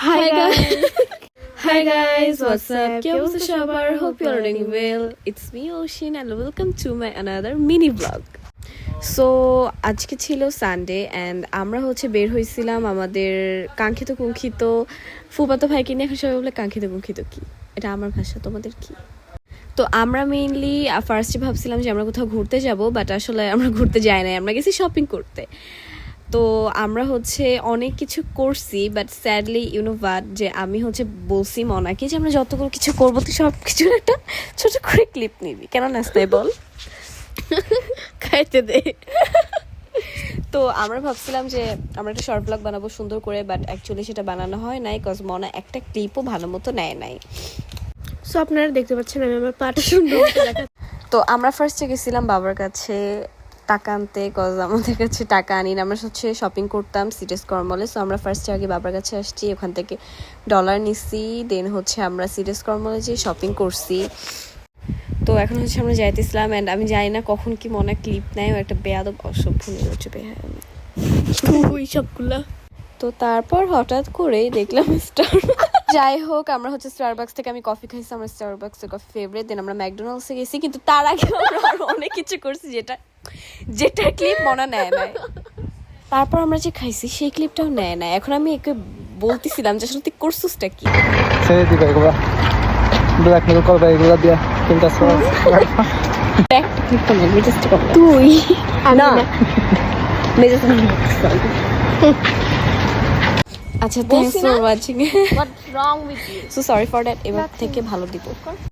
Hi guys. Hi guys, what's up? কি অবস্থা সবার? Hope you are doing well. It's me Oshin and welcome to my another mini vlog. So আজকে ছিল Sunday and আমরা বের হয়েছিলাম আমাদের কাঙ্ক্ষিত কুঙ্ক্ষিত ফুফাতো ভাইকে নিয়ে। এখন সবাই বলে কাঙ্ক্ষিত কুঙ্ক্ষিত কি, এটা আমার ভাষা, তোমাদের কি? তো আমরা মেইনলি ফার্স্টে ভাবছিলাম যে আমরা কোথাও ঘুরতে যাব, বাট আসলে আমরা ঘুরতে যাই নাই, আমরা গেছি শপিং করতে। তো আমরা অনেক কিছু করছি, বাট স্যাডলি ইউনো বাট যে আমি বলছি মনাকে যে আমরা যতগুলো কিছু করবো তো সব কিছুর একটা ছোট করে ক্লিপ নিবি, কেন নাস্তায় বল খাইতে দে। তো আমরা ভাবছিলাম যে আমরা একটা শর্ট ব্লগ বানাবো সুন্দর করে, বাট অ্যাকচুয়ালি সেটা বানানো হয় নাই, কজ মনা একটা ক্লিপও ভালো মতো নেয় নাই। সো আপনারা দেখতে পাচ্ছেন আমি আমার পাটা সুন্দর দেখা। তো আমরা ফার্স্টে গেছিলাম বাবার কাছে টাকা আনতে, কজ আমাদের কাছে টাকা আনি না। আমরা শপিং করতাম সিটি স্কয়ার মলে। সো আমরা ফার্স্টে আগে বাবার কাছে আসছি, ওখান থেকে ডলার নিছি, দেন আমরা সিটি স্কয়ার মলে যেয়ে শপিং করছি। তো এখন আমরা যাইতেছিলাম অ্যান্ড আমি জানি না কখন কি মনে ক্লিপ নেয়, ও একটা বেয়াদব অসভ্য নিয়ে হচ্ছে বেহায় ওই সবগুলা। তো তারপর হঠাৎ করেই দেখলাম স্টার, যাই হোক আমরা স্টারবাকস থেকে আমি কফি খাইছি, আমার স্টারবাকসের কফি ফেভারিট। দেন আমরা ম্যাকডোনাল্ডসে গেছি, কিন্তু তার আগে আমরা আরো অনেক কিছু করছি যেটা ক্লিপ মনে নেয় নাই। তারপর আমরা যে খাইছি সেই ক্লিপটাও নেয় না। এখন আমি একে বলতেছিলাম যে আসলে তুই করছিসটা কি? ছেড়ে দিবে এগুলো, ব্ল্যাক মেল করবে এগুলো দিয়ে ফিল্টার করা। একটা ক্লিপ তো নেই, মেজাজটা কম লাগে। তুই না মেজাজ আচ্ছা, thanks for watching. What's wrong with you? So sorry for that. এবার থেকে ভালো দিব।